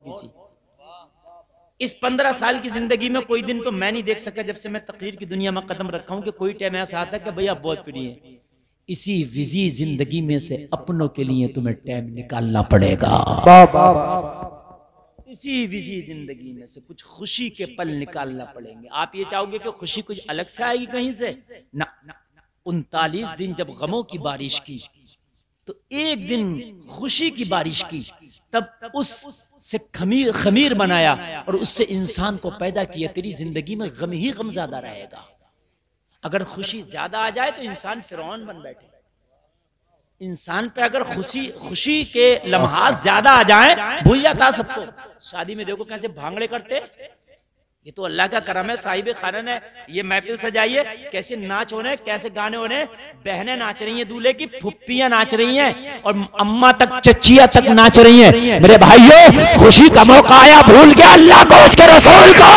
किसी। इस 15 साल की जिंदगी में कोई दिन तो मैं नहीं देख सका, जब से मैं तकरीर की दुनिया में कदम रखा हूं, कि कोई टाइम ऐसा आता है कि भैया बहुत फ्री है। इसी बिजी जिंदगी में से अपनों के लिए तुम्हें टाइम निकालना पड़ेगा। इसी बिजी जिंदगी में से कुछ खुशी के पल निकालना पड़ेंगे। आप ये चाहोगे कि खुशी कुछ अलग से आएगी कहीं से? ना। 39 दिन जब गमों की बारिश की, तो एक दिन खुशी की बारिश की, तब उस से खमीर बनाया और उससे इंसान को पैदा किया। तेरी जिंदगी में गम ही गम ज्यादा रहेगा। अगर खुशी ज्यादा आ जाए तो इंसान फिरौन बन बैठे। इंसान पे अगर खुशी के लम्हात ज्यादा आ जाए, भूल जाता सबको। शादी में देखो कैसे भांगड़े करते, ये तो अल्लाह का करम है, साहिब खानन है। ये महफिल सजाई है, कैसे नाच होने, कैसे गाने होने, बहनें नाच रही हैं दूल्हे की, फुप्पियां नाच रही हैं, और अम्मा तक चचिया तक नाच रही हैं। मेरे भाइयों, खुशी का मौका आया, भूल गया अल्लाह को, उसके रसूल को।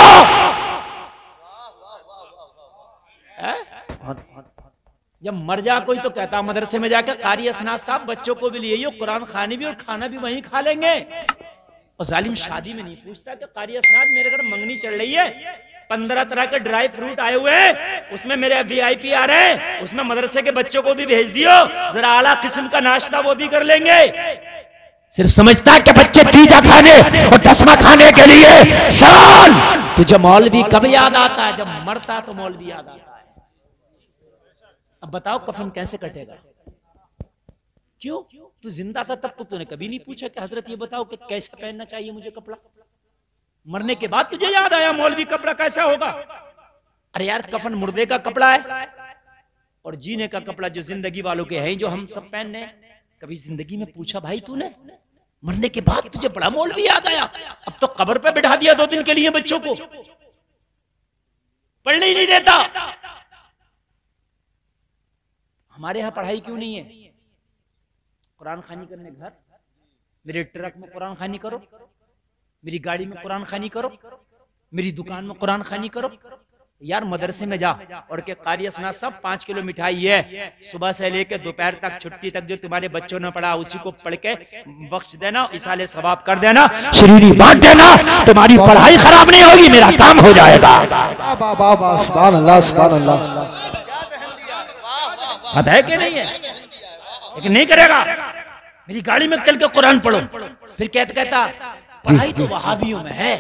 जब मर जा कोई तो कहता मदरसे में जाकर कारी असनाद साहब बच्चों को भी लिए कुरान खानी भी और खाना भी वहीं खा लेंगे। और जालिम शादी में नहीं पूछता कि कारी असनाद मेरे घर मंगनी चल रही है, 15 तरह के ड्राई फ्रूट आए हुए हैं, उसमें मेरे VIP आ रहे हैं, उसमें मदरसे के बच्चों को भी भेज दियो, जरा आला किस्म का नाश्ता वो भी कर लेंगे। सिर्फ समझता है कि बच्चे तीजा खाने और 10वां खाने के लिए साल। तुझे मौलवी कब याद आता है? जब मरता तो मौलवी याद आता है। अब बताओ कफन कैसे कटेगा? क्यों? तू जिंदा था तब तो तूने कभी नहीं पूछा कि हजरत ये बताओ कि कैसे पहनना चाहिए मुझे कपड़ा। मरने के बाद तुझे याद आया मौलवी कपड़ा कैसा होगा। अरे यार, कफन मुर्दे का कपड़ा है और जीने का कपड़ा जो जिंदगी वालों के हैं, जो हम सब पहनने। कभी जिंदगी में पूछा भाई तूने? मरने के बाद तुझे बड़ा मौलवी याद आया। अब तो कब्र पे बिठा दिया 2 दिन के लिए बच्चों को, पढ़ने ही नहीं देता। हमारे यहां पढ़ाई क्यों नहीं है? कुरान खानी करने घर, मेरे ट्रक में कुरान खानी करो, मेरी गाड़ी में कुरान खानी करो, मेरी दुकान में कुरान खानी करो। यार मदरसे में जा और के कारी असनाद सब 5 किलो मिठाई है, सुबह से लेकर दोपहर तक, छुट्टी तक, जो तुम्हारे बच्चों ने पढ़ा उसी को पढ़ के बख्श देना, इसाले सवाब कर देना, शरीरी बांट देना। तुम्हारी पढ़ाई खराब नहीं होगी, मेरा काम हो जाएगा। सुभान अल्लाह, सुभान अल्लाह। पता है कि नहीं है? लेकिन नहीं करेगा। मेरी गाड़ी में चल के कुरान पढ़ो, फिर कहता पढ़ाई तो वहाबियों में है।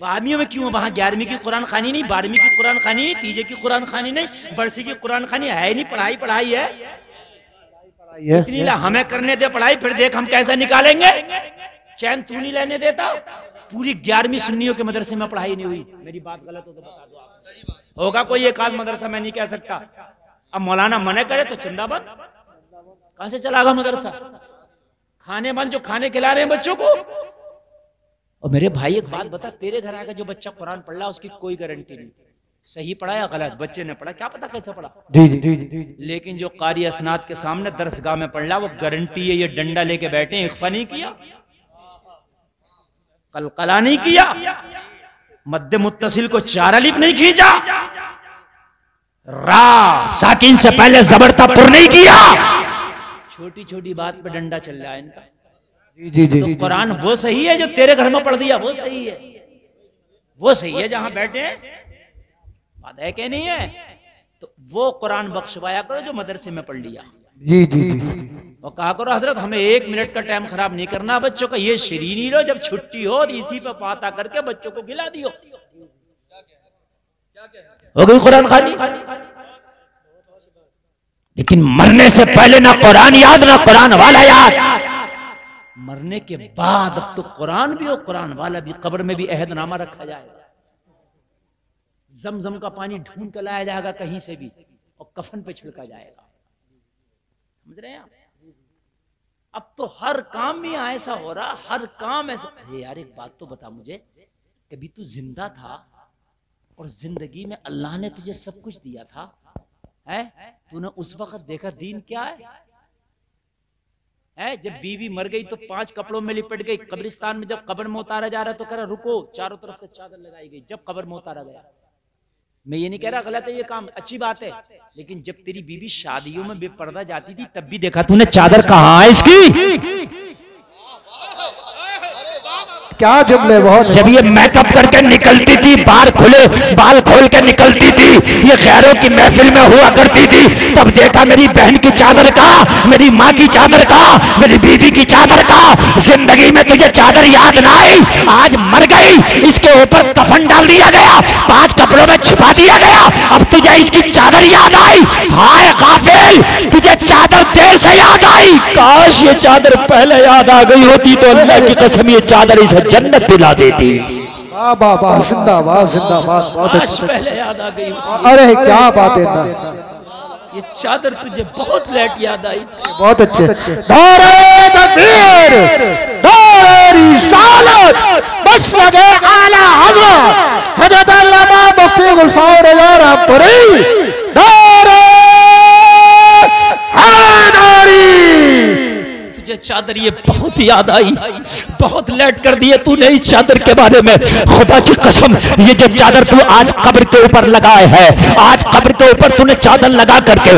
वहाबियों में क्यों? वहां 11वीं की कुरान खानी नहीं, 12वीं की कुरान खानी नहीं, तीजे की कुरान खानी नहीं, बरसी की कुरान खानी है नहीं। पढ़ाई पढ़ाई है। इतनी हमें करने दे पढ़ाई, फिर देख हम कैसा निकालेंगे। चैन तू नहीं लेने देता। पूरी 11वीं सुन्नियों के मदरसे में पढ़ाई नहीं हुई। मेरी बात गलत हो तो बता दो आप। होगा कोई एक आध मदरसा, मैं नहीं कह सकता। अब मौलाना मना करे तो चंदा बंद, कहां से चलागा मदरसा? खाने बंद जो खाने खिला रहे हैं बच्चों को। और मेरे भाई एक बात बता, तेरे घर आकर जो बच्चा कुरान पढ़ रहा उसकी कोई गारंटी नहीं, सही पढ़ा या गलत। बच्चे ने पढ़ा, क्या पता कैसे पढ़ा। लेकिन जो कारी असनाद के सामने दरसगाह में पढ़ रहा, वो गारंटी है ये डंडा लेके बैठे, इख्फा नहीं किया, कलकला नहीं किया, मद्दे मुत्तसिल को 4 अलिफ नहीं खींचा, रा साकिन से पहले जबरता पुर नहीं किया। छोटी छोटी बात पे डंडा चल रहा है इनका। तो कुरान वो सही है जो तेरे घर में पढ़ दिया, वो सही है, वो सही है जहां बैठे। बात है कि नहीं है? तो वो कुरान बख्शवाया करो जो मदरसे में पढ़ लिया। जी जी जी। और कहा करो हजरत हमें 1 मिनट का टाइम खराब नहीं करना बच्चों का। ये शरीरी लो, जब छुट्टी हो तो इसी पे पाता करके बच्चों को खिला दियो। हो गई कुरान खानी। लेकिन मरने से पहले ना कुरान याद, ना कुरान वाला याद। मरने के बाद अब तो कुरान भी और कुरान वाला भी। कब्र में भी अहदनामा रखा जाएगा, जमजम का पानी ढूंढ कर लाया जाएगा कहीं से भी, और कफन पे छिड़का जाएगा। समझ रहे हैं आप? अब तो हर काम में ऐसा हो रहा, हर काम ऐसा। यार एक बात तो बता मुझे, कभी तू जिंदा था और जिंदगी में अल्लाह ने तुझे सब कुछ दिया था, है? तूने उस वक्त देखा दीन क्या है? जब बीवी मर गई तो 5 कपड़ों में लिपट गई। कब्रिस्तान में जब कब्र में उतारा जा रहा तो कह रहा रुको, चारों तरफ से चादर लगाई गई जब कब्र में उतारा गया। मैं ये नहीं कह रहा गलत है ये काम, अच्छी बात है। लेकिन जब तेरी बीवी शादियों में बेपर्दा जाती थी तब भी देखा तूने चादर कहाँ है इसकी? क्या जुमले, बहुत। जब ये मेकअप करके निकलती थी, बाल खोल के निकलती थी, ये गैरों की महफिल में हुआ करती थी, तब देखा मेरी बहन की चादर का, मेरी माँ की चादर का, मेरी बीवी की चादर का। जिंदगी में तुझे चादर याद ना आई, आज मर गई, इसके ऊपर कफन डाल दिया गया, 5 कपड़ों में छिपा दिया गया, अब तुझे इसकी चादर याद आई। हाय गाफिल, तुझे चादर देर से याद आई। काश ये चादर पहले याद आ गई होती तो अल्लाह की कसम ये चादर इसे जन्नत दिला देती। वाह वाह वाह, जिंदाबाद जिंदाबाद, बहुत अच्छा। पहले याद आ गई। अरे क्या बात है ना, ये चादर तुझे बहुत लेट याद आई। बहुत अच्छे। नारे तकबीर, नारे रिसालत, बस लगे आला हज़रत हज़रत अल्लामा मुफ्ती गुलफाम रज़ा रामपुरी। नारे हैदरी। तुझे चादर ये बहुत याद आई, बहुत लेट कर दिए तूने इस चादर के बारे में। खुदा की कसम, ये जो चादर तू आज कब्र के ऊपर लगाए है, आज कब्र के ऊपर तूने चादर लगा करके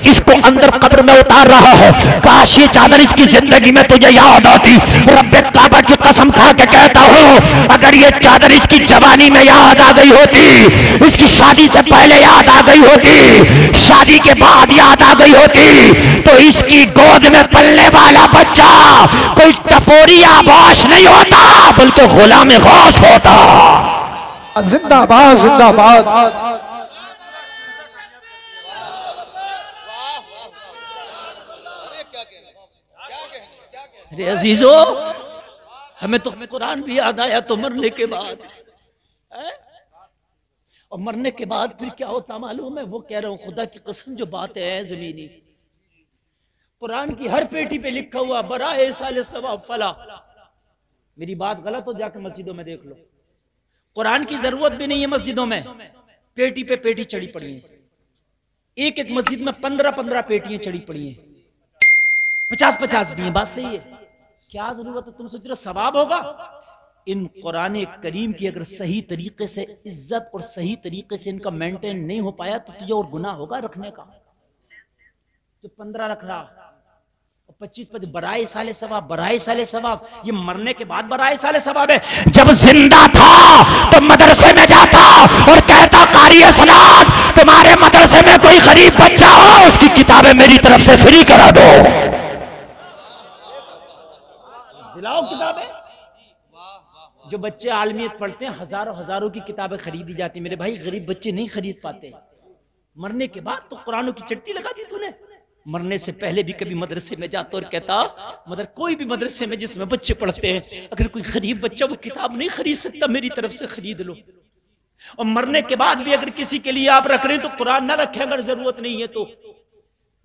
इसको अंदर कब्र में उतार रहा है, काश ये चादर इसकी जिंदगी में तुझे याद आती। रब्बे काबा की कसम खा के कहता हूँ, अगर ये चादर इसकी जवानी में याद आ गई होती, इसकी शादी से पहले याद आ गई होती, शादी के बाद याद आ गई होती, तो इसकी गोद में पलने वाला बच्चा कोई टपोरी आबाश नहीं होता, बल्कि गुलाम गौस होता। जिंदाबाद जिंदाबाद। अरे अजीजो, हमें तो कुरान भी याद आया तो मरने के बाद है? और मरने के बाद फिर क्या होता मालूम है? वो कह रहा हूं, खुदा की कसम जो बात है जमीनी, कुरान की हर पेटी पे लिखा हुआ बराए साले सवाब फला। मेरी बात गलत हो जाके मस्जिदों में देख लो, कुरान की जरूरत भी नहीं है मस्जिदों में, पेटी पे पेटी चढ़ी पड़ी है। एक एक मस्जिद में 15-15 पेटियां चढ़ी पड़ी हैं, 50-50 भी हैं। बात सही है, क्या जरूरत है? तुम सोच रहे हो सवाब होगा? इन कुरान करीम की अगर सही तरीके से इज्जत और सही तरीके से इनका मेंटेन नहीं हो पाया तो तुझे और गुनाह होगा रखने का। तो 15 रख रहा और 25 बराए साले सवाब, बराए साले सवाब। ये मरने के बाद बराए साले सवाब है। जब जिंदा था तो मदरसे में जाता और कहता कारी सलात, तुम्हारे मदरसे में कोई गरीब बच्चा हो उसकी किताबें मेरी तरफ से फ्री करा दो, दिलाओ किताबें। जो बच्चे आलमियत पढ़ते हैं, हजारों की किताबें खरीदी जाती। मेरे भाई, गरीब बच्चे नहीं खरीद पाते। मरने के बाद तो कुरानों की चट्टी लगा दी तूने। मरने से पहले भी कभी मदरसे में जाता और कहता, कोई भी मदरसे में जिसमें बच्चे पढ़ते हैं, अगर कोई गरीब बच्चा वो किताब नहीं खरीद सकता, मेरी तरफ से खरीद लो। और मरने के बाद भी अगर किसी के लिए आप रख रहे हैं तो कुरान ना रखें, अगर जरूरत नहीं है तो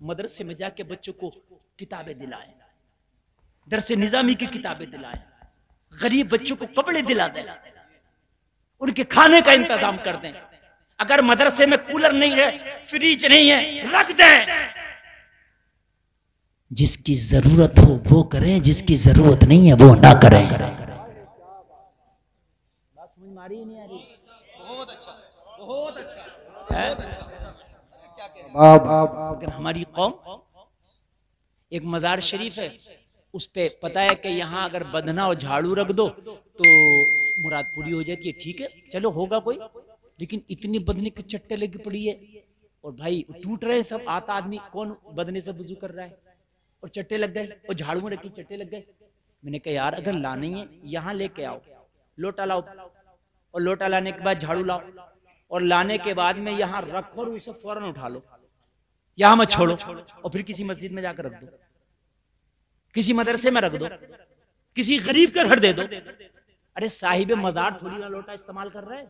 मदरसे में जाके बच्चों को किताबें दिलाएं, दरसे निजामी की किताबें दिलाएं, गरीब बच्चों को कपड़े दिला दें, उनके खाने का इंतजाम कर दें। अगर मदरसे में कूलर नहीं है, फ्रिज नहीं है, रख दें। जिसकी जरूरत हो वो करें, जिसकी जरूरत नहीं है वो ना करें। बात समझ में आ रही है नहीं आ रही? बहुत अच्छा, बहुत अच्छा, अगर हमारी कौम, एक मजार शरीफ है, उस पे पता है कि यहाँ अगर बंधना और झाड़ू रख दो तो मुराद पूरी हो जाती है। ठीक है, चलो होगा कोई, लेकिन इतनी बदने की चट्टे लगी पड़ी है और भाई टूट रहे हैं सब। आता आदमी कौन बदने से वजू कर रहा है और चट्टे लग गए और झाड़ू में रखी चट्टे लग गए। मैंने कहा यार, अगर लाना ही है यहाँ लेके आओ, लोटा लाओ और लोटा लाने के बाद झाड़ू लाओ और लाने के बाद में यहाँ रखो और उसे फौरन उठा लो, यहाँ मत छोड़ो और फिर किसी मस्जिद में जाकर रख दो, किसी मदरसे में रख दो, किसी गरीब के घर दे दो। अरे साहिब मजार थोड़ी ना लोटा इस्तेमाल कर रहे हैं।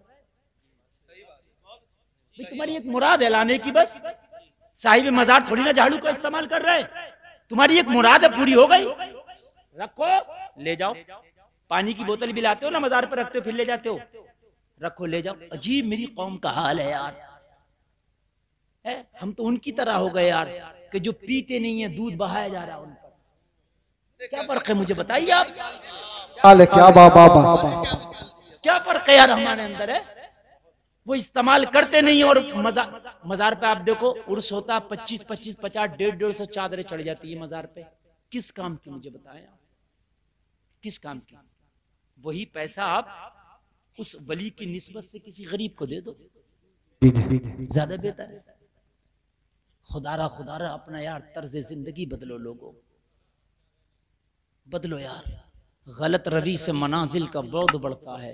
तुम्हारी एक मुराद है लाने की, बस साहिब मजार थोड़ी ना झाड़ू का इस्तेमाल कर रहे हैं। तुम्हारी एक मुराद है, पूरी हो गई, रखो ले जाओ। पानी की बोतल भी लाते हो ना, मजार पर रखते हो फिर ले जाते हो, रखो ले जाओ। अजीब मेरी कौम का हाल है यार, है? हम तो उनकी तरह हो गए यार कि जो पीते नहीं है, दूध बहाया जा रहा है उन पर। क्या फर्क है मुझे बताइए आप? क्या बाबा, क्या फर्क है यार हमारे अंदर है? वो इस्तेमाल करते नहीं और मजार पे आप देखो उर्स होता, 25, 50, 150 चादरें चढ़ जाती है मजार पे। किस काम की मुझे बताएं आप, किस काम की? वही पैसा आप उस वली की निस्बत से किसी गरीब को दे दो, ज्यादा बेहतर है। खुदारा खुदारा अपना यार तर्ज जिंदगी बदलो, लोगों बदलो यार। गलत रवि से मनाजिल का बोध बढ़ता है,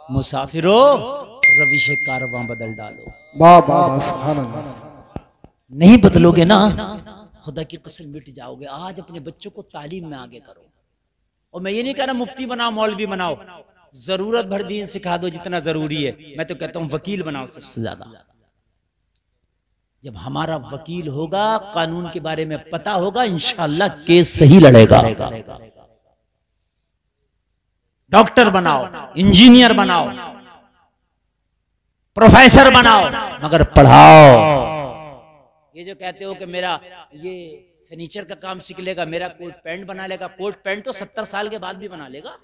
मुसाफिरो रविश कारवां बदल डालो। वाह वाह वाह, सुभान अल्लाह। नहीं बदलोगे ना, खुदा की कसम मिट जाओगे। आज अपने बच्चों को तालीम में आगे करो। और मैं ये नहीं कह रहा मुफ्ती बनाओ, मौलवी बनाओ, जरूरत भर दीन सिखा दो जितना जरूरी है। मैं तो कहता हूं वकील बनाओ सबसे ज्यादा। जब हमारा वकील होगा, कानून के बारे में पता होगा, इंशाअल्लाह केस सही लड़ेगा। डॉक्टर बनाओ, इंजीनियर बनाओ, प्रोफेसर बनाओ, मगर पढ़ाओ। ये जो कहते हो कि मेरा ये फर्नीचर का काम सीख लेगा, मेरा कोट पैंट बना लेगा, कोट पैंट तो 70 साल के बाद भी बना लेगा।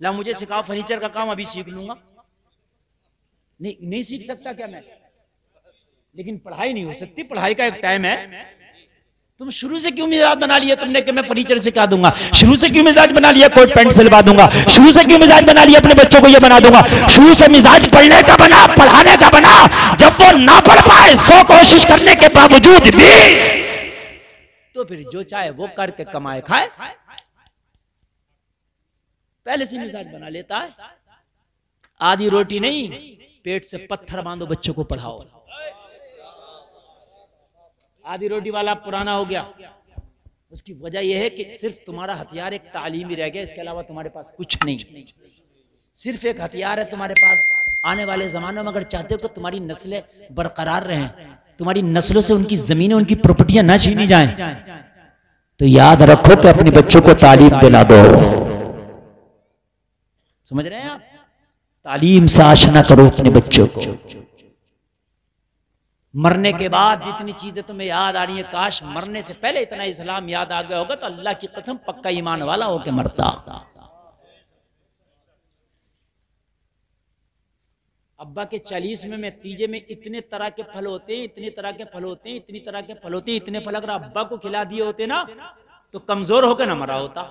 ला मुझे सिखाओ फर्नीचर का काम, अभी सीख लूंगा। नहीं सीख सकता क्या मैं? लेकिन पढ़ाई नहीं हो सकती, पढ़ाई का एक टाइम है। तुम शुरू से क्यों मिजाज बना लिया तुमने कि मैं फर्नीचर सिखा दूंगा? शुरू से क्यों मिजाज बना लिया कोट पैंट सिलवा दूंगा? शुरू से क्यों मिजाज बना लिया अपने बच्चों को ये बना दूंगा? शुरू से मिजाज पढ़ने का बना, पढ़ाने का बना। जब वो ना पढ़ पाए 100 कोशिश करने के बावजूद भी, तो फिर जो चाहे वो करके कमाए खाए। पहले से मिजाज बना लेता है। आधी रोटी नहीं, पेट से पत्थर बांधो, बच्चों को पढ़ाओ। आधी रोटी वाला पुराना हो गया, उसकी वजह यह है कि सिर्फ तुम्हारा हथियार एक तालीम ही रह गया, इसके अलावा तुम्हारे पास कुछ नहीं। सिर्फ एक हथियार है तुम्हारे पास। आने वाले जमानों में अगर चाहते हो कि तुम्हारी नस्लें बरकरार रहें, तुम्हारी नस्लों से उनकी जमीनें, उनकी प्रॉपर्टियां ना छीनी जाएं, तो याद रखो कि अपने बच्चों को तालीम दिला दो। समझ रहे हैं आप? तालीम से आशना करो अपने बच्चों को। मरने के बाद जितनी चीजें तुम्हें याद आ रही है, काश मरने से पहले इतना इस्लाम याद आ गया होगा, तो अल्लाह की कसम पक्का ईमान वाला होके मरता। अब्बा के 40 में तीजे में इतने तरह के फल होते हैं, इतने तरह के फल होते हैं, इतनी तरह के फल होते हैं, इतने फल अगर अब्बा को खिला दिए होते ना, तो कमजोर होकर ना मरा होता।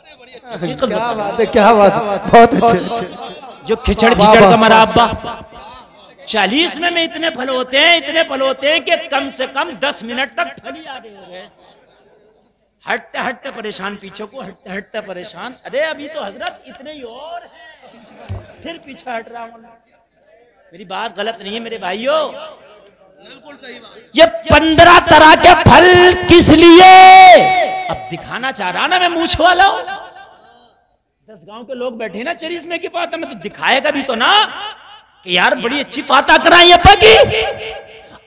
क्या बात है, क्या बात है, बहुत अच्छे। जो खिचड़ खिचड़ का मरा अब्बा। 40 में इतने फल होते हैं, इतने फल होते हैं कि कम से कम 10 मिनट तक फल ही आगे हो गए। हटते हटते परेशान, पीछे को हटते हटते परेशान। अरे अभी तो हजरत इतने ही और हैं, फिर पीछे हट रहा हूं। मेरी बात गलत नहीं है मेरे भाइयों, बिल्कुल सही बात। ये 15 तरह के फल किस लिए? अब दिखाना चाह रहा ना मैं मूंछ वाला हूं। 10 गांव के लोग बैठे ना चरीस में की बात में, तो दिखाएगा भी तो ना कि यार बड़ी अच्छी फातह कराई अब्बा की।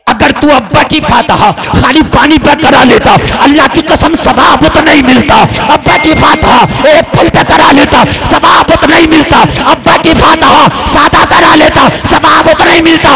अगर तू अब्बा की फातहा खाली पानी पे करा लेता, अल्लाह की कसम सवाब उतना नहीं मिलता। अब्बा की फातहा एक फल पे करा लेता, सवाब उतना नहीं मिलता। अब्बा की फातहा सादा करा लेता, सवाब उतना नहीं मिलता।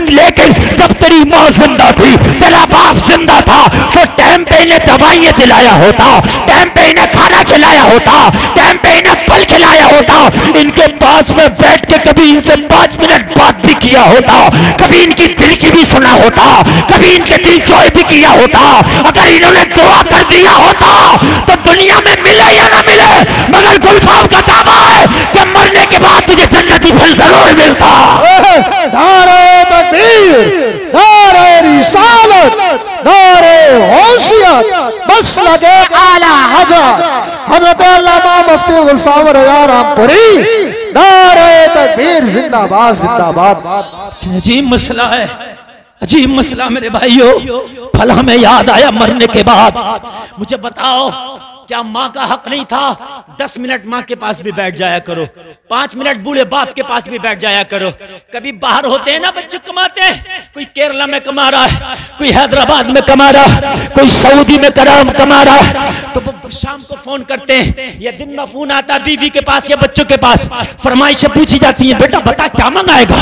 लेकिन जब तेरी माँ जिंदा थी, तेरा बाप जिंदा था, तो टाइम पे इन्हें दवाइयां दिलाया होता, टाइम पे इन्हें खाना खिलाया होता, टाइम पे इन्हें फल खिलाया होता। इनके पास में बैठ के कभी इनसे 5 मिनट बात भी किया होता, कभी इनकी दिल की भी सुना होता, कभी इनके दिल चोय भी किया होता। अगर इन्होंने दुआ कर दिया होता तो दुनिया में मिले या ना मिले, मगर गुलफाम का दावा है कि मरने के बाद तुझे जन्नती फल जरूर मिलता। नारे तकबीर, नारे रिसालत, नारे होशियत, बस लगे आला हजरत अल्लामा मुफ्ती गुलफाम रज़ा रामपुरी। नारे तकबीर, जिंदाबाद जिंदाबाद। अजीब मसला है, अजीब मसला मेरे भाइयों। फल हमें याद आया मरने के बाद। मुझे बताओ, क्या माँ का हक नहीं था? 10 मिनट माँ के पास भी बैठ जाया करो, 5 मिनट बूढ़े बाप के पास भी बैठ जाया करो। कभी बाहर होते हैं ना बच्चे कमाते हैं, कोई केरला में कमा रहा है, कोई हैदराबाद में कमा रहा है, कोई सऊदी में कमा रहा है, तो शाम को फोन करते हैं या दिन में फोन आता है बीवी के पास या बच्चों के पास। फरमाइशें पूछी जाती है, बेटा बता क्या मंगाएगा?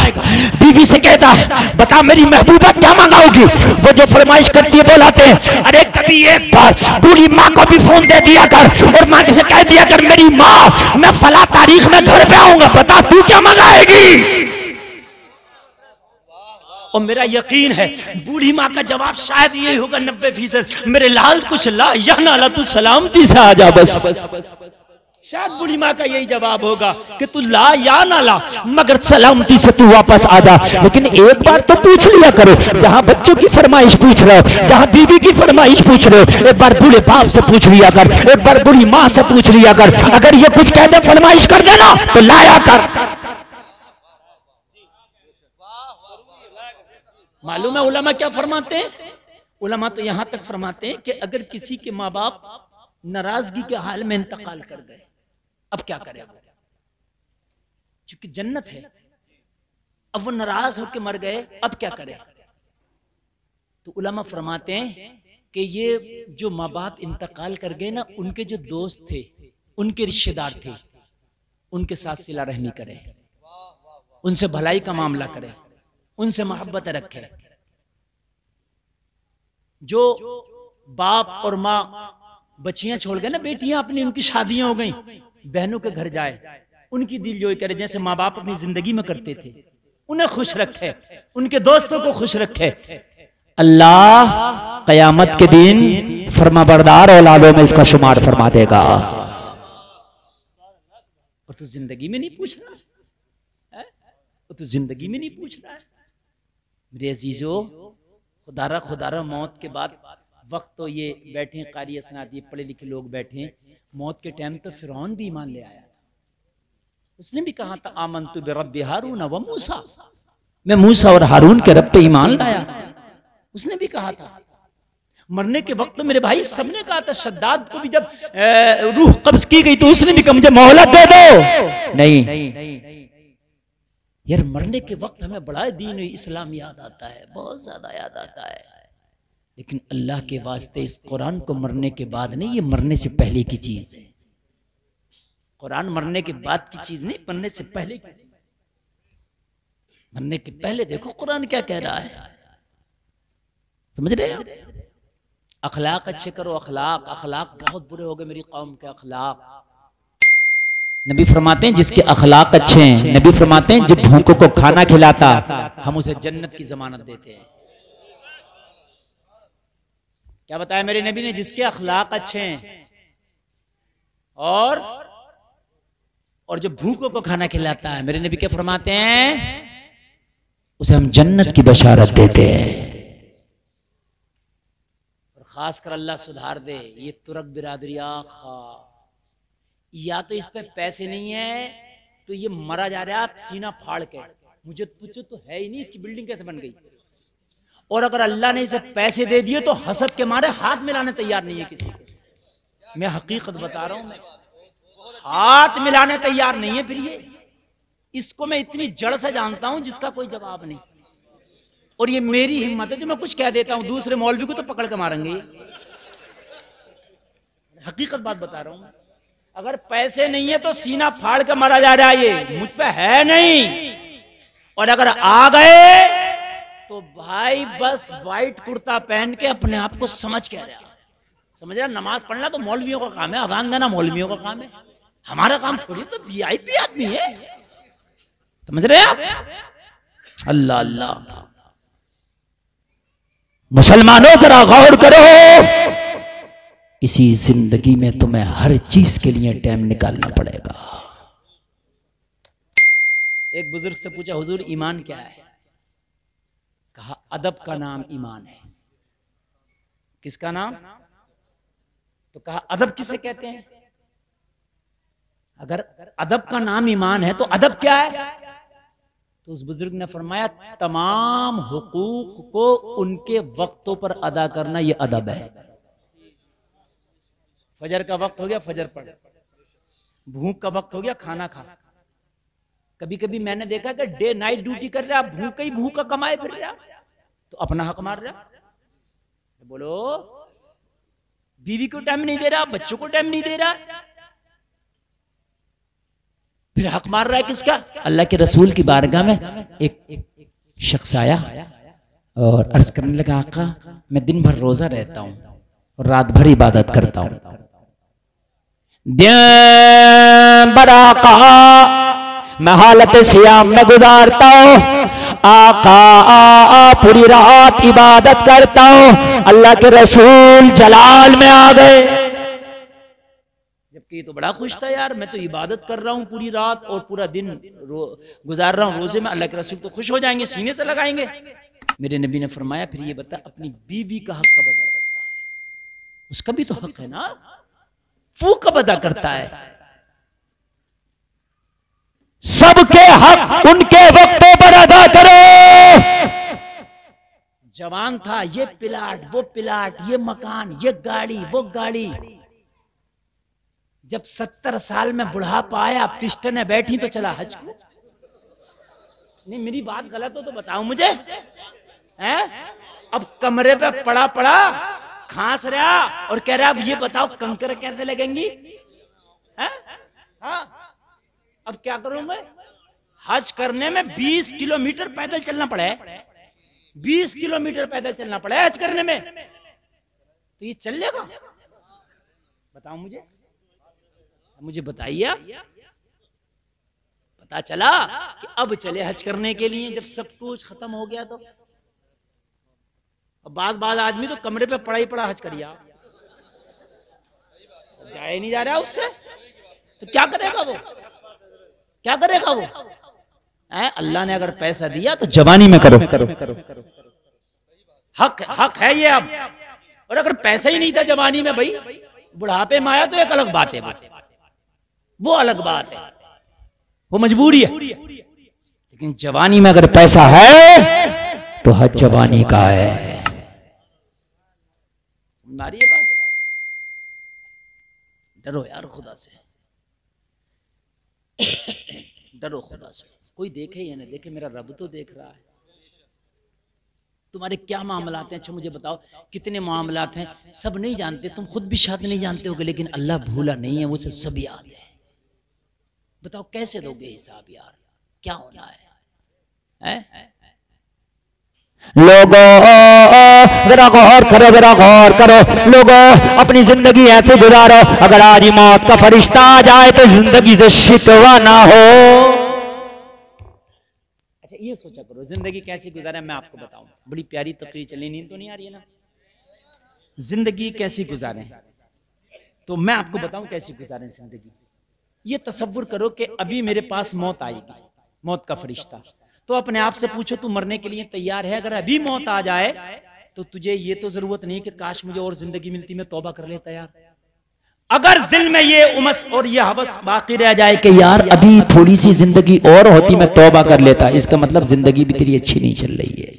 बीवी से कहता है बता मेरी महबूबा क्या मंगाओगी? वो जो फरमाइश करती है बोलाते हैं, अरे कभी एक बार बूढ़ी माँ को भी फोन दे दिया कर और माँ से कह दिया कर मेरी माँ मैं फला तारीख में घर पे आऊंगा, बता तू क्या मंगाएगी? और मेरा यकीन है बूढ़ी माँ का जवाब शायद ये होगा 90%, मेरे लाल कुछ ला या ना ला, तू सलामती से आ जा बस। शायद बूढ़ी माँ का यही जवाब होगा कि तू ला या ना ला, मगर सलामती से तू वापस आ जा। लेकिन एक बार तो पूछ लिया करो, जहां बच्चों की फरमाइश पूछ रहे हो, जहां बीवी की फरमाइश पूछ रहे हो, एक बार बूढ़े बाप से पूछ लिया कर, एक बार बूढ़ी माँ से पूछ लिया कर। अगर ये कुछ कह दे, फरमाइश कर देना तो लाया कर। मालूम है उलमा क्या फरमाते हैं? उलमा तो यहां तक फरमाते हैं कि अगर किसी के माँ बाप नाराजगी के हाल में इंतकाल कर गए, अब क्या करे? क्योंकि जन्नत है, अब वो नाराज होकर मर गए, अब क्या करे? तो उलमा फरमाते हैं कि ये जो माँ बाप इंतकाल कर गए ना, उनके जो दोस्त थे, उनके रिश्तेदार थे, उनके साथ सिला रहमी करे, उनसे भलाई का मामला करे, उनसे मोहब्बत रखे। जो बाप और माँ बच्चियां छोड़ गए ना, बेटियां अपनी, उनकी शादियां हो गई, बहनों के घर जाए, उनकी दिलजोई करे जैसे माँ बाप अपनी जिंदगी में करते थे, उन्हें खुश रखे, उनके दोस्तों को खुश रखे। अल्लाह कयामत के दिन फरमाबरदार औलादों में इसका शुमार फरमा देगा। और तू जिंदगी में नहीं पूछ रहा है? तो जिंदगी में नहीं पूछ रहा है? मेरे अजीजों, खुदारा मौत के बाद वक्त तो ये बैठे कारी असनाद, ये पढ़े लिखे लोग बैठे, मौत के टाइम तो फिरौन भी ईमान ले आया, उसने भी कहा था आमन्तु बिरब्बि हारून व मूसा, मैं मूसा और हारून के रब पे ईमान लाया। उसने भी कहा था। मरने के वक्त तो मेरे भाई सबने कहा था, शद्दाद को भी जब रूह कब्ज की गई तो उसने भी कहा मुझे मोहलत दे दो। नहीं यार, मरने के वक्त हमें बड़ा दीन इस्लाम याद आता है, बहुत ज्यादा याद आता है, लेकिन अल्लाह के वास्ते इस कुरान को मरने के बाद नहीं, ये मरने से पहले की चीज है। कुरान मरने के बाद की चीज नहीं, मरने से पहले की चीज। मरने के पहले देखो कुरान क्या कह रहा है, समझ रहे हो? अखलाक अच्छे करो, अखलाक बहुत बुरे हो गए मेरी कौम के अखलाक। नबी फरमाते हैं जिसके अखलाक अच्छे हैं, नबी फरमाते हैं जब भूखों को खाना खिलाता, हम उसे जन्नत की जमानत देते हैं। क्या बताया मेरे नबी ने? जिसके अखलाक अच्छे हैं और जो भूखों को खाना खिलाता है, मेरे नबी क्या फरमाते हैं? उसे हम जन्नत की बशारत देते हैं। और खासकर अल्लाह सुधार दे ये तुरक बिरादरिया, या तो इस पे पैसे नहीं है तो ये मरा जा रहा है आप सीना फाड़ के, मुझे पूछो तो है ही नहीं, इसकी बिल्डिंग कैसे बन गई? और अगर अल्लाह ने इसे पैसे दे दिए तो हसद के मारे हाथ मिलाने तैयार नहीं है किसी से। मैं हकीकत बता रहा हूं, मैं हाथ मिलाने तैयार नहीं है। फिर ये इसको मैं इतनी जड़ से जानता हूं जिसका कोई जवाब नहीं, और ये मेरी हिम्मत है जो मैं कुछ कह देता हूं, दूसरे मौलवी को तो पकड़ के मारेंगे। हकीकत बात बता रहा हूं मैं। अगर पैसे नहीं है तो सीना फाड़ के मारा जा रहा है, ये मुझ पे है नहीं। और अगर आ गए तो भाई बस व्हाइट कुर्ता पहन के अपने आप को समझ के रहा, समझ रहा, नमाज पढ़ना तो मौलवियों का काम है, अजान देना मौलवियों का काम है, हमारा काम थोड़ी। तो वीआईपी आदमी है, समझ रहे आप? अल्लाह अल्लाह। मुसलमानों जरा गौर करो, इसी जिंदगी में तुम्हें हर चीज के लिए टाइम निकालना पड़ेगा। एक बुजुर्ग से पूछा, हुजूर ईमान क्या है? कहा अदब का नाम ईमान है। किसका नाम? तो कहा अदब किसे कहते हैं? अगर अदब का नाम ईमान है तो अदब क्या है? तो उस बुजुर्ग ने फरमाया तमाम हुकूक को उनके वक्तों पर अदा करना, यह अदब है। फजर का वक्त हो गया, फजर पढ़। भूख का वक्त हो गया, खाना खा। कभी कभी मैंने देखा कि डे नाइट ड्यूटी कर रहा, भूख ही भूख का कमाए फिर रहा, तो अपना हक मार रहा। बोलो, बीवी को टाइम नहीं दे रहा, बच्चों को टाइम नहीं दे रहा, फिर हक मार रहा है किसका? अल्लाह के रसूल की बारगाह में एक शख्स आया और अर्ज करने लगा, आका मैं दिन भर रोजा रहता हूं और रात भर इबादत करता हूं, मैं हालत सियाम में गुजारता हूं, आका पूरी रात इबादत करता हूं। अल्लाह के रसूल जलाल में आ गए। जबकि ये तो बड़ा खुश था यार, मैं तो इबादत कर रहा हूँ पूरी रात और पूरा दिन गुजार रहा हूँ रोजे में, अल्लाह के रसूल तो खुश हो जाएंगे, सीने से लगाएंगे। मेरे नबी ने फरमाया फिर ये बता अपनी बीवी का हक कब अदा करता है? उसका भी तो हक है ना, वो कब अदा करता है? सबके हक उनके वक्तों पर अदा करो। जवान था, ये प्लाट वो प्लाट, ये मकान ये गाड़ी वो गाड़ी। जब 70 साल में बुढ़ापा आया, पिस्टने बैठी तो चला हज को। नहीं मेरी बात गलत हो तो बताओ मुझे, हैं? अब कमरे पे पड़ा पड़ा खांस रहा और कह रहा अब ये बताओ कंकर कैसे लगेंगी? हैं? हाँ, अब क्या करूं मैं? हज करने में 20 किलोमीटर पैदल चलना पड़ा है, 20 किलोमीटर पैदल चलना पड़ा है हज करने में, तो ये चल लेगा? बताओ मुझे बताइए। पता चला कि अब चले हज करने के लिए, जब सब कुछ खत्म हो गया तो बाद आदमी तो कमरे पे पड़ा ही पड़ा हज करिया, जाए नहीं जा रहा उससे, तो क्या करेगा वो? क्या करेगा वो? अल्लाह ने अगर पैसा दिया तो जवानी में करो। हक है ये अब। और अगर पैसा ही नहीं था जवानी में, भाई बुढ़ापे में आया तो एक अलग बात है, वो अलग बात है, वो मजबूरी है। लेकिन जवानी में अगर पैसा है तो हज जवानी का है। मारिए बात, डरो यार खुदा से, डरो खुदा से। कोई देखे या नहीं देखे, मेरा रब तो देख रहा है। तुम्हारे क्या मामलात हैं? अच्छा मुझे बताओ कितने मामलात हैं, सब नहीं जानते, तुम खुद भी शायद नहीं जानते होगे, लेकिन अल्लाह भूला नहीं है, उसे सब याद है। बताओ कैसे दोगे हिसाब यार, क्या होना है? लोगों जरा गौर करो, जरा गौर करो लोगों, अपनी जिंदगी ऐसे गुजारो अगर आज ही मौत का फरिश्ता आ जाए तो जिंदगी से शिकवा ना हो। अच्छा ये सोचा करो जिंदगी कैसी गुजारे, मैं आपको बताऊं। बड़ी प्यारी तकरीर चली, नींद तो नहीं आ रही है ना? जिंदगी कैसी गुजारें, तो मैं आपको बताऊं कैसी गुजारें जिंदगी। ये तसव्वुर करो कि अभी मेरे पास मौत आएगी, मौत का फरिश्ता, तो अपने आप से पूछो तू मरने के लिए तैयार है? अगर अभी मौत आ जाए तो तुझे ये तो जरूरत नहीं कि काश मुझे और जिंदगी मिलती, मैं तौबा कर लेता यार। अगर दिल में ये उमस और ये हवस बाकी रह जाए कि यार अभी थोड़ी सी जिंदगी और होती मैं तौबा कर लेता, इसका मतलब जिंदगी भी तेरी अच्छी नहीं चल रही है,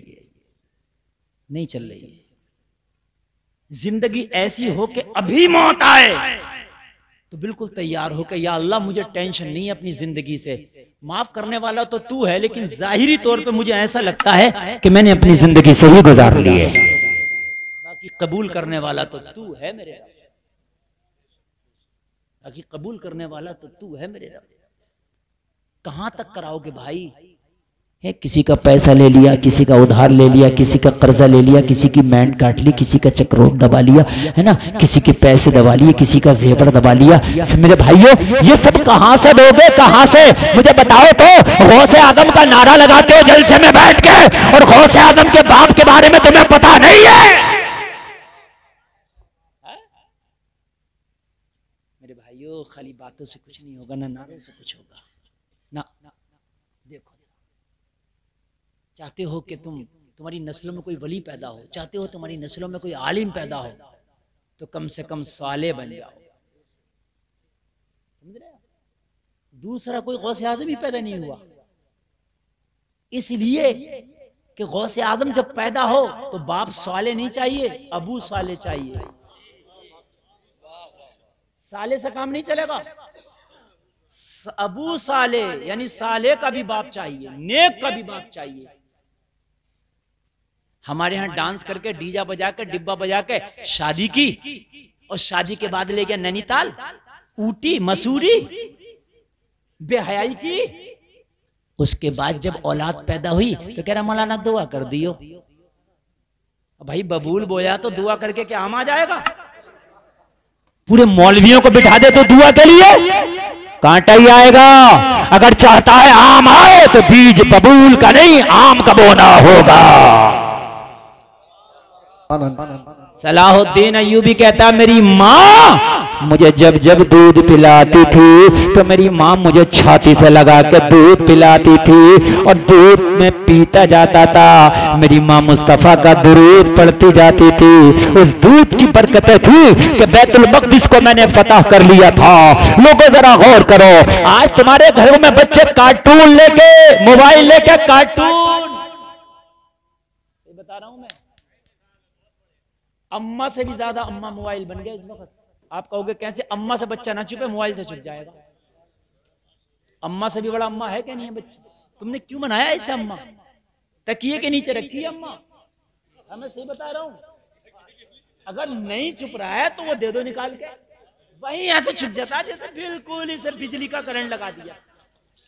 नहीं चल रही है। जिंदगी ऐसी हो कि अभी मौत आए तो बिल्कुल तैयार हो कि या अल्लाह मुझे टेंशन नहीं है अपनी जिंदगी से, माफ करने वाला तो तू है, लेकिन जाहिरी तौर पे मुझे ऐसा लगता है कि मैंने अपनी जिंदगी सही गुजार ली है, बाकी कबूल करने वाला तो तू है मेरे रब, बाकी कबूल करने वाला तो तू है मेरे रब। कहां तक कराओगे भाई? है किसी का पैसा ले लिया, किसी का उधार ले लिया, किसी का कर्जा ले लिया, किसी की बैंड काट ली, किसी का चक्रोट दबा लिया, है ना, किसी के पैसे दबा लिए, किसी का जेवर दबा लिया। मेरे भाइयों ये सब कहां से दोगे, कहां से? मुझे बताओ तो। गौसे आदम का नारा लगाते हो जलसे में बैठ के, और गौसे आदम के बाप के बारे में तुम्हें पता नहीं है? मेरे भाइयों खाली बातों से कुछ नहीं होगा, ना नारों से कुछ होगा ना। देखो चाहते हो कि तुम्हारी नस्लों में कोई वली पैदा हो, चाहते हो तुम्हारी नस्लों में कोई आलिम पैदा हो, तो कम से कम साले बन जाओ, समझ रहे? दूसरा कोई गौसे आदम ही पैदा नहीं हुआ, इसलिए कि गौसे आदम जब पैदा हो तो बाप साले नहीं चाहिए, अबू साले चाहिए। साले से काम नहीं चलेगा, अबू साले यानी साले का भी बाप चाहिए, नेक का भी बाप चाहिए। हमारे यहाँ डांस करके डीजा बजा के डिब्बा बजा के शादी की, और शादी के बाद ले गया नैनीताल, ऊटी, मसूरी, बेहयाई की। उसके बाद जब औलाद पैदा हुई तो कह रहा मौलाना दुआ कर दियो। भाई बबूल बोया तो दुआ करके क्या आम आ जाएगा? पूरे मौलवियों को बिठा दे तो दुआ के लिए कांटा ही आएगा। अगर चाहता है आम आए तो बीज बबूल का नहीं आम का बोना होगा। सलाहुद्दीन अय्यूबी कहता मेरी माँ मुझे जब जब दूध पिलाती थी तो मेरी माँ मुझे छाती से लगा के दूध पिलाती थी और दूध में पीता जाता था। मेरी माँ मुस्तफा का दुरूद पढ़ती जाती थी। उस दूध की बरकतें थी कि बैतुल मक़दिस को मैंने फतह कर लिया था। लोगों जरा गौर करो, आज तुम्हारे घरों में बच्चे कार्टून लेके, मोबाइल लेके कार्टून, बता रहा हूं मैं, अम्मा से भी ज्यादा अम्मा मोबाइल बन गया इस वक्त। आप कहोगे कैसे? अम्मा से बच्चा ना छुपे, मोबाइल से छुप जाएगा। अम्मा से भी बड़ा अम्मा है क्या नहीं है बच्चा? तुमने क्यों बनाया इसे अम्मा? तकिए के नीचे रखी है अम्मा। मैं सही बता रहा हूं, अगर नहीं छुप रहा है तो वो दे दो निकाल के, वहीं ऐसे छुप जाता है जैसे बिल्कुल इसे बिजली का करंट लगा दिया।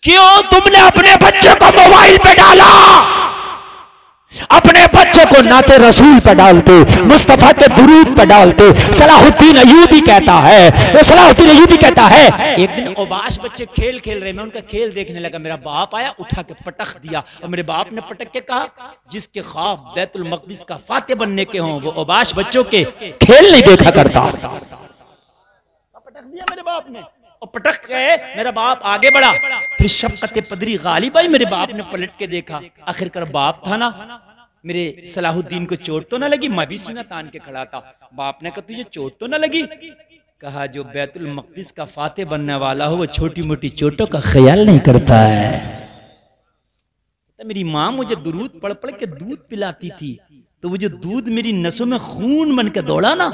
क्यों तुमने अपने बच्चे को मोबाइल पे डाला? अपने बच्चे को नाते रसूल पे डालते, मुस्तफा के दुरूद पे डालते। सलाहुद्दीन अय्यूबी कहता है, सलाहुद्दीन अय्यूबी कहता है, एक दिन ओबाश बच्चे खेल खेल रहे, मैं उनका खेल देखने लगा। मेरा बाप आया, उठा के पटक दिया और मेरे बाप ने पटक के कहा, जिसके ख्वाब बैतुल मक़दिस का फाते बनने के हों वो ओबाश बच्चों के खेल नहीं देखा करता। पटक दिया मेरे बाप ने और पटक गए। मेरा बाप आगे बढ़ा, फिर शफकत पदरी गालिब आई। मेरे बाप ने पलट के देखा, आखिरकार बाप था ना। मेरे सलाहुद्दीन को चोट तो ना लगी? मैं भी सीना तान के खड़ा था। बाप ने कहा तुझे चोट तो ना लगी? कहा जो बैतुल मक़दिस का फाते बनने वाला हो वो छोटी मोटी चोटों का ख्याल नहीं करता है। तो मेरी माँ मुझे दुरूद पढ़ पढ़ के दूध पिलाती थी, तो वो जो दूध मेरी नसों में खून बन के दौड़ा ना,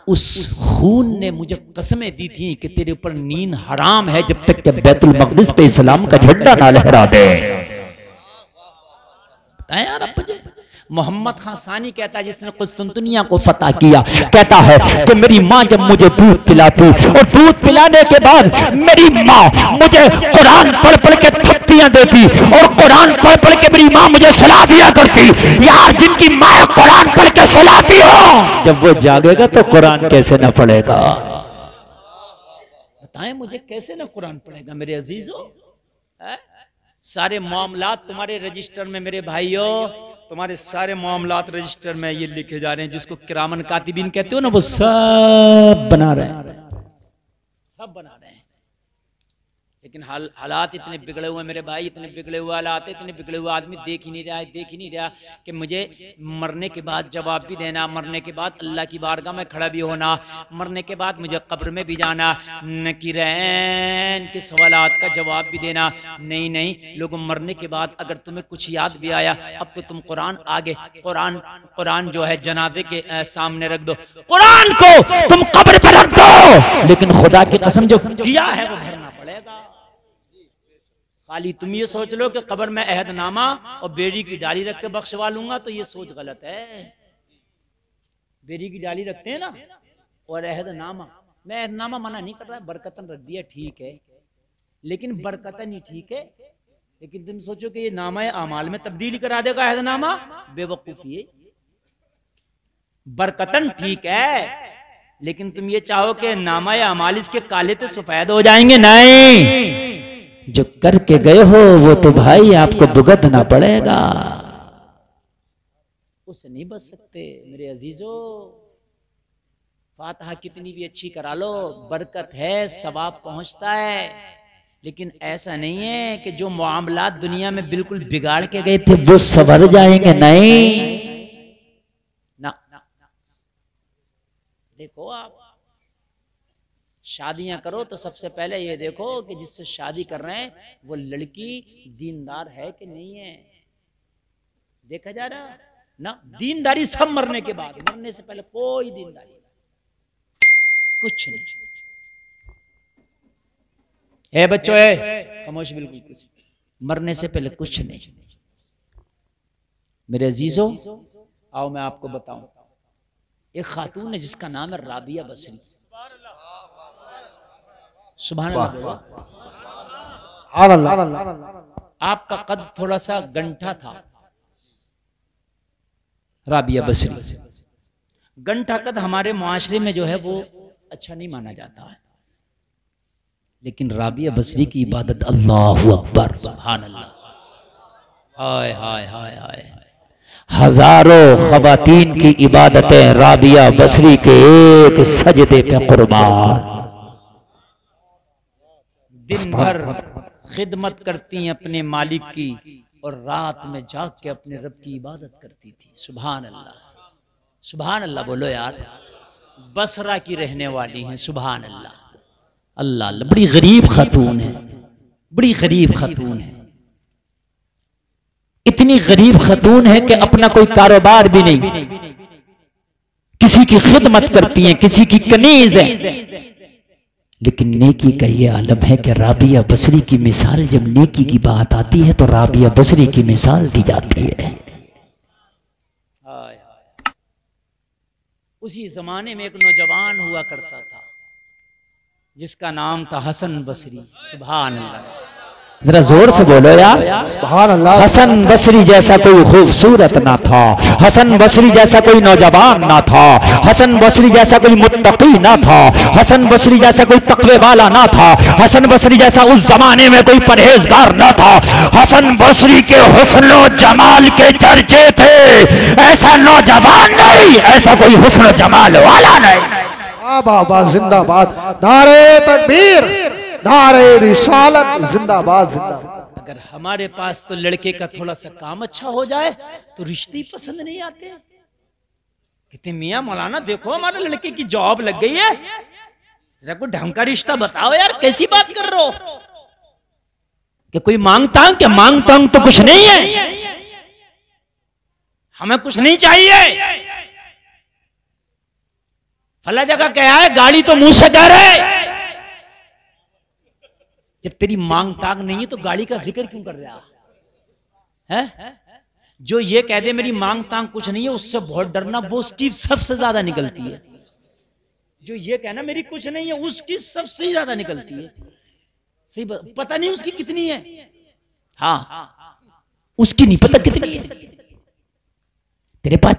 उस खून ने मुझे कसमें दी थी कि तेरे ऊपर नींद हराम है जब तक कि बैतुल मक़दिस पे इस्लाम का झंडा ना लहरा दे। यार अब मुझे मोहम्मद खान सानी कहता है, जिसने कुस्तुनतुनिया को फतह किया, कहता है कि मेरी माँ जब मुझे दूध पिलाती और दूध पिलाने के बाद मेरी माँ मुझे कुरान पढ़ पढ़ के थप्पियां देती और कुरान पढ़ पढ़ के मेरी माँ मुझे सलाह दिया करती। यार जिनकी माँ कुरान पढ़ के सलाहती हो, जब वो जागेगा तो कुरान कैसे न पढ़ेगा? बताएं मुझे, कैसे ना कुरान पढ़ेगा मेरे अजीजों? सारे मामलात तुम्हारे रजिस्टर में मेरे भाइयों, तुम्हारे सारे मामलात रजिस्टर में ये लिखे जा रहे हैं, जिसको किरामन कातिबीन कहते हो ना, वो सब बना रहे हैं, सब बना रहे हैं। लेकिन हालात इतने बिगड़े हुए मेरे भाई, इतने बिगड़े हुए हालात, इतने बिगड़े हुए आदमी देख ही नहीं रहा कि मुझे मरने के बाद जवाब भी देना, मरने के बाद अल्लाह की बारगाह में खड़ा भी होना, मरने के बाद मुझे कब्र में भी जाना, नकीरैन के सवालात का जवाब भी देना। नहीं नहीं, लोगों मरने के बाद अगर तुम्हें कुछ याद भी आया, अब तो तुम कुरान आगे, कुरान जो है जनाजे के सामने रख दो, कुरान को तुम कब्र पर रख दो, लेकिन खुदा की कसम जो किया है वो भरना पड़ेगा। खाली तुम ये सोच लो कि कब्र में अहदनामा और बेड़ी की डाली रख के बख्शवा लूंगा, तो ये सोच गलत है। बेड़ी की डाली रखते हैं ना, और अहदनामा, मैं अहदनामा मना नहीं कर रहा, बरकतन रख दिया ठीक है, लेकिन बरकतन ही ठीक है। लेकिन तुम सोचो कि ये नामा आमाल में तब्दीली करा देगा अहदनामा, बेवकूफी है। बरकतन ठीक है, लेकिन तुम ये चाहो कि नामा आमाल इसके काले तो सफेद हो जाएंगे, नहीं। जो करके गए हो वो तो भाई आपको भुगतना पड़ेगा, उससे नहीं बच सकते मेरे अजीजों। फातिहा कितनी भी अच्छी करा लो, बरकत है, सवाब पहुंचता है, लेकिन ऐसा नहीं है कि जो मामलात दुनिया में बिल्कुल बिगाड़ के गए थे वो संवर जाएंगे, नहीं ना। देखो आप शादियां करो तो सबसे पहले ये देखो कि जिससे शादी कर रहे हैं वो लड़की दीनदार है कि नहीं है, देखा जा रहा ना। दीनदारी सब मरने के बाद, मरने से पहले कोई दीनदारी कुछ नहीं है। बच्चों है खामोश, बिल्कुल कुछ, मरने से पहले कुछ नहीं। मेरे अजीजों आओ मैं आपको बताऊं, एक खातून है जिसका नाम है राबिया बसरी। सुभान अल्लाह। आपका कद थोड़ा सा गंठा था, राबिया बसरी। गंठा कद हमारे मुआशरे में जो है वो अच्छा नहीं माना जाता है, लेकिन राबिया बसरी की इबादत, अल्लाहु अकबर, सुभान अल्लाह, हाय हाय हाय हाय, हजारों खवातीन की इबादतें राबिया बसरी के एक सजदे पे कुर्बान। दिन भर खिदमत करती हैं अपने मालिक की और रात में जाग के अपने रब की इबादत करती थी। सुभान अल्लाह, सुभान अल्लाह बोलो यार। बसरा की रहने वाली हैं। सुभान अल्लाह, अल्लाह अल्लाह। बड़ी गरीब खातून है, बड़ी गरीब खातून है। इतनी गरीब खातून है कि अपना कोई कारोबार भी नहीं, किसी की खिदमत करती हैं, किसी की कनीज है। लेकिन नेकी का ये आलम है कि राबिया बसरी की मिसाल, जब नेकी की बात आती है तो राबिया बसरी की मिसाल दी जाती है। उसी जमाने में एक नौजवान हुआ करता था जिसका नाम था हसन बसरी। सुभान अल्लाह, जरा जोर से बोलो यार। सुभान अल्लाह। हसन बसरी जैसा कोई खूबसूरत ना था, हसन बसरी जैसा कोई नौजवान ना था, हसन बसरी जैसा कोई मुत्तकी ना था, हसन बसरी जैसा कोई तकवे वाला ना था, हसन बसरी जैसा उस जमाने में कोई परहेजगार ना था। हसन बसरी के हुस्न जमाल के चर्चे थे। ऐसा नौजवान नहीं, ऐसा कोई हुस्न जमाल वाला नहीं। बाबा जिंदाबाद, नारे तकबीर, नारे रिसालत, जिंदाबाद जिंदाबाद। अगर हमारे पास तो लड़के का थोड़ा सा काम अच्छा हो जाए तो रिश्ते पसंद नहीं आते। कहते मियां मौलाना देखो हमारे लड़के की जॉब लग गई है, जरा कोई ढंग का रिश्ता बताओ यार, कैसी बात कर रहे हो? कि कोई मांगता हूं? क्या मांगता हूं तो कुछ नहीं है, हमें कुछ नहीं चाहिए। फला जगह क्या है, गाड़ी तो मुंह से कह रहे। जब तेरी मांग तांग नहीं है तो गाड़ी का जिक्र क्यों कर रहा है? जो ये कह दे मेरी मांग तांग कुछ नहीं है, उससे बहुत डरना, वो उसकी सबसे ज्यादा निकलती है। जो ये कहना मेरी कुछ नहीं है, उसकी सबसे ज्यादा निकलती है। सही पता नहीं उसकी कितनी है, हाँ उसकी नहीं पता कितनी है। तेरे पास